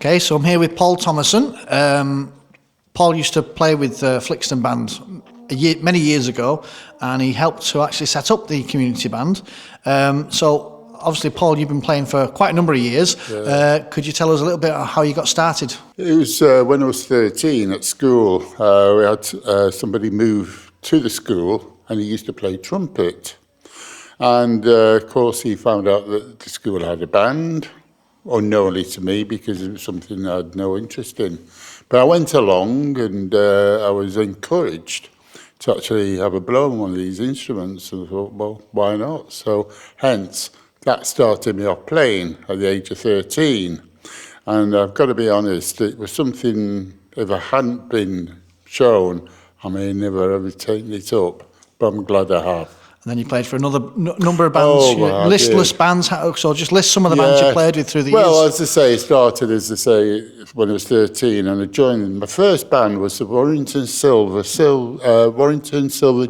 Okay, so I'm here with Paul Thomasson. Paul used to play with Flixton Band many years ago, and he helped to actually set up the community band. So obviously, Paul, you've been playing for quite a number of years. Yeah. Could you tell us a little bit about how you got started? It was when I was 13 at school. We had somebody move to the school, and he used to play trumpet. And of course, he found out that the school had a band, unknowingly to me, because it was something I had no interest in. But I went along, and I was encouraged to actually have a blow on one of these instruments, and I thought, well, why not? So hence, that started me off playing at the age of 13. And I've got to be honest, it was something, if I hadn't been shown, I may never have taken it up, but I'm glad I have. And then you played for another number of bands, listless bands, so just list some of the bands you played with through the years. Well, as I say, it started, when I was 13, and I joined, my first band was the Warrington Silver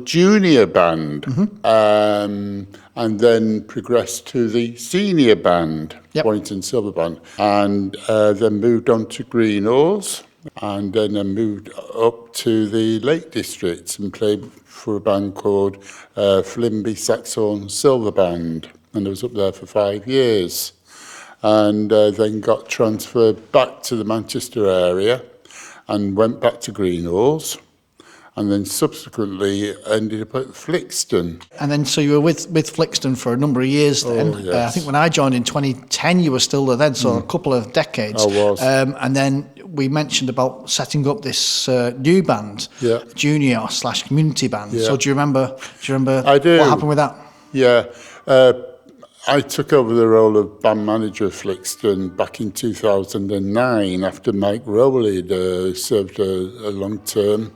Junior Band, and then progressed to the Senior Band, Warrington Silver Band, and then moved on to Greenhalls, and then I moved up to the Lake District and played for a band called Flimby Saxon Silver Band, and I was up there for 5 years, and then got transferred back to the Manchester area and went back to Greenhalls, and then subsequently ended up at Flixton. And then so you were with Flixton for a number of years then. Yes. I think when I joined in 2010 you were still there then, so a couple of decades. I was. And then we mentioned about setting up this new band, junior/community band. Yeah. So do you remember I do. What happened with that? Yeah. I took over the role of band manager of Flixton back in 2009 after Mike Rowley had served a long term.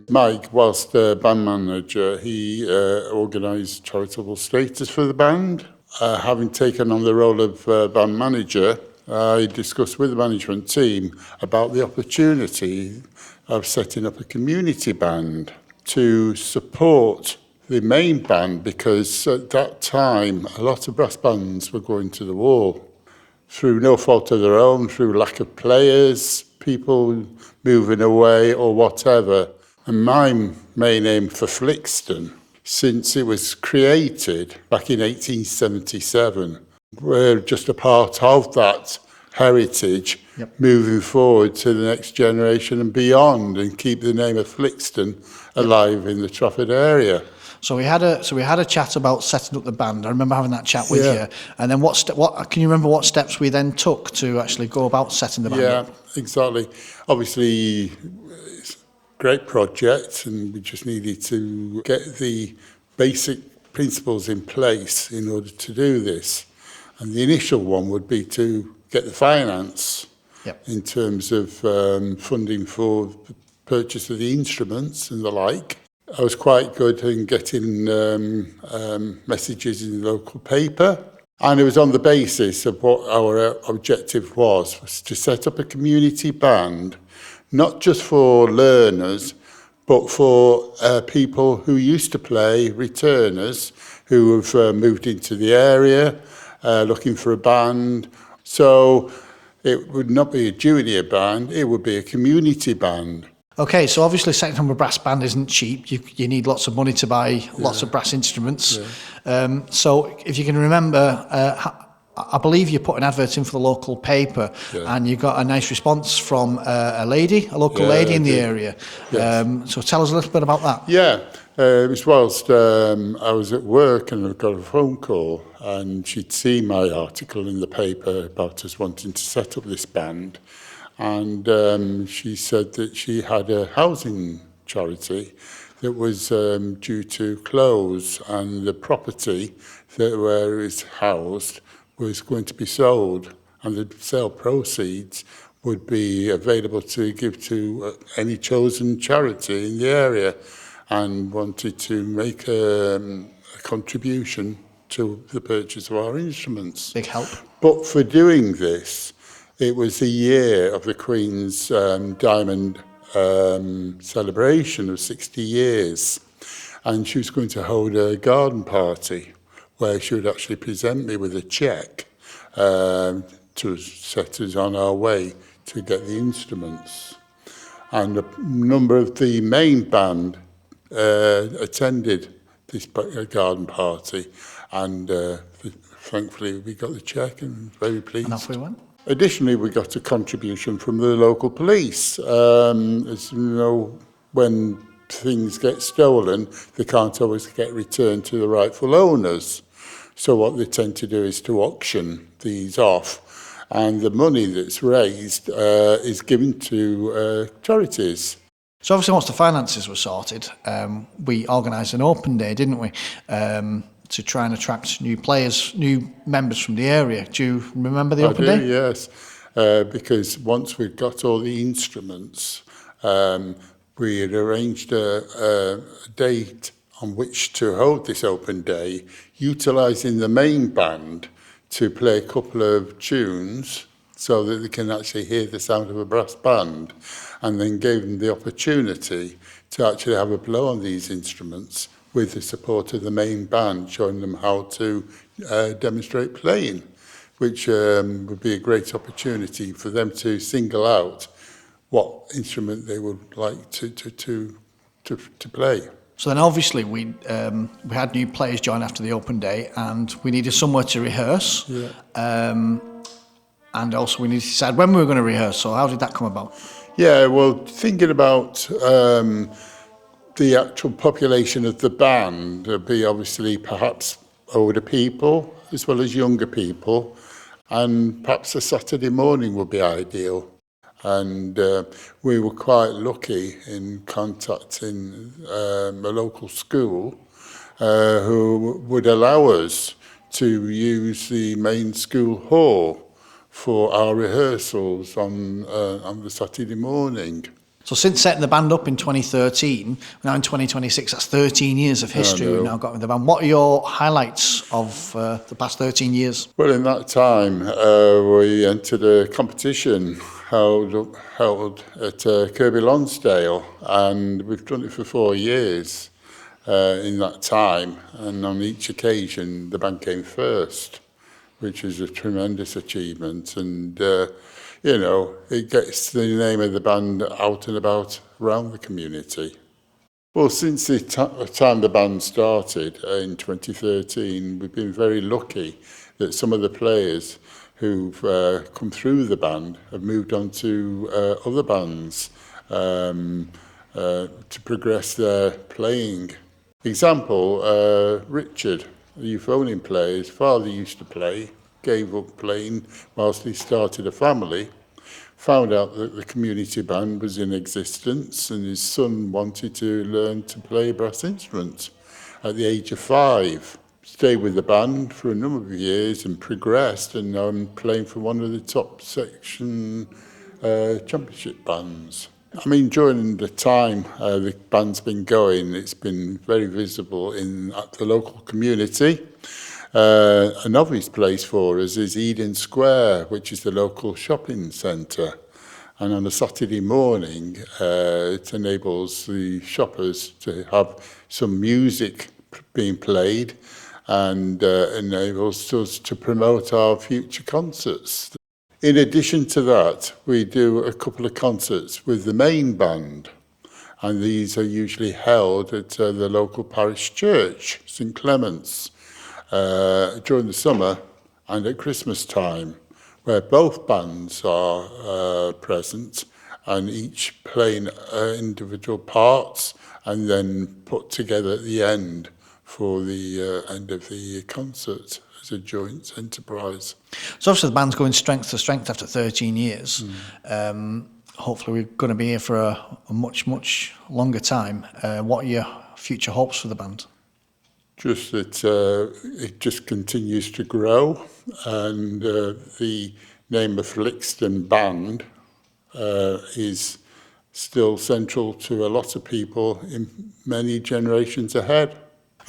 Mike, whilst band manager, he organised charitable status for the band. Having taken on the role of band manager, I discussed with the management team about the opportunity of setting up a community band to support the main band, because at that time a lot of brass bands were going to the wall through no fault of their own, through lack of players, people moving away or whatever. And my main aim for Flixton, since it was created back in 1877, we're just a part of that heritage, moving forward to the next generation and beyond, and keep the name of Flixton alive in the Trafford area. So we had a chat about setting up the band. I remember having that chat with you. And then what can you remember what steps we then took to actually go about setting the band up? Yeah, exactly. Obviously, it's a great project, and we just needed to get the basic principles in place in order to do this. And the initial one would be to get the finance in terms of funding for the purchase of the instruments and the like. I was quite good in getting messages in the local paper, and it was on the basis of what our objective was to set up a community band, not just for learners, but for people who used to play, returners, who have moved into the area, looking for a band. So it would not be a junior band, it would be a community band. Okay, so obviously setting up a brass band isn't cheap. You need lots of money to buy lots of brass instruments. Yeah. So if you can remember, I believe you put an advert in for the local paper, and you got a nice response from a local lady in the area. Yes. So tell us a little bit about that. Yeah, it was whilst I was at work, and I got a phone call, and she'd seen my article in the paper about us wanting to set up this band. And she said that she had a housing charity that was due to close, and the property where it was housed was going to be sold, and the sale proceeds would be available to give to any chosen charity in the area, and wanted to make a contribution to the purchase of our instruments. Big help. But for doing this, it was the year of the Queen's Diamond celebration of 60 years, and she was going to hold a garden party where she would actually present me with a cheque to set us on our way to get the instruments. And a number of the main band attended this garden party, and thankfully we got the cheque and very pleased. And off we went. Additionally, we got a contribution from the local police. As you know, when things get stolen, they can't always get returned to the rightful owners. So what they tend to do is to auction these off, and the money that's raised is given to charities. So obviously once the finances were sorted, we organised an open day, didn't we, to try and attract new players, new members from the area. Do you remember the open day? Yes, because once we'd got all the instruments, we had arranged a date on which to hold this open day, utilising the main band to play a couple of tunes so that they can actually hear the sound of a brass band, and then gave them the opportunity to actually have a blow on these instruments with the support of the main band, showing them how to demonstrate playing, which would be a great opportunity for them to single out what instrument they would like to play. So then obviously we had new players join after the open day, and we needed somewhere to rehearse. Yeah. And also we needed to decide when we were going to rehearse. So how did that come about? Yeah, well, thinking about the actual population of the band, there'd be obviously perhaps older people as well as younger people, and perhaps a Saturday morning would be ideal. And we were quite lucky in contacting a local school who would allow us to use the main school hall for our rehearsals on the Saturday morning. So since setting the band up in 2013, now in 2026, that's 13 years of history we've now got with the band. What are your highlights of the past 13 years? Well, in that time, we entered a competition held at Kirby Lonsdale, and we've done it for 4 years in that time, and on each occasion the band came first, which is a tremendous achievement, and you know, it gets the name of the band out and about around the community. Well, since the time the band started in 2013, we've been very lucky that some of the players who've come through the band have moved on to other bands to progress their playing. Example, Richard, the euphonium player, his father used to play, gave up playing whilst he started a family, found out that the community band was in existence, and his son wanted to learn to play a brass instrument at the age of 5. Stayed with the band for a number of years and progressed, and now I'm playing for one of the top section championship bands. I mean, during the time the band's been going, it's been very visible at the local community. An obvious place for us is Eden Square, which is the local shopping centre. And on a Saturday morning, it enables the shoppers to have some music being played, and enables us to promote our future concerts. In addition to that, we do a couple of concerts with the main band, and these are usually held at the local parish church, St Clement's, during the summer and at Christmas time, where both bands are present and each playing individual parts and then put together at the end for the end of the concert as a joint enterprise. So obviously the band's going strength to strength after 13 years. Hopefully we're going to be here for a much, much longer time. What are your future hopes for the band? Just that it just continues to grow, and the name of Flixton Band is still central to a lot of people in many generations ahead.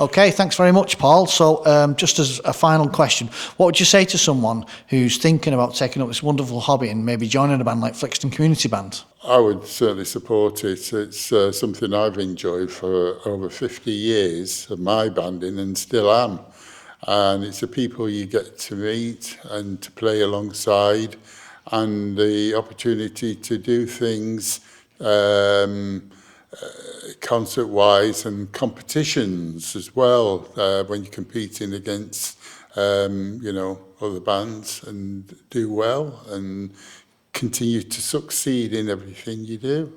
Okay, thanks very much, Paul. So just as a final question, what would you say to someone who's thinking about taking up this wonderful hobby and maybe joining a band like Flixton Community Band? I would certainly support it. It's something I've enjoyed for over 50 years of my banding and still am. and it's the people you get to meet and to play alongside, and the opportunity to do things concert-wise and competitions as well, when you're competing against other bands, and do well and continue to succeed in everything you do.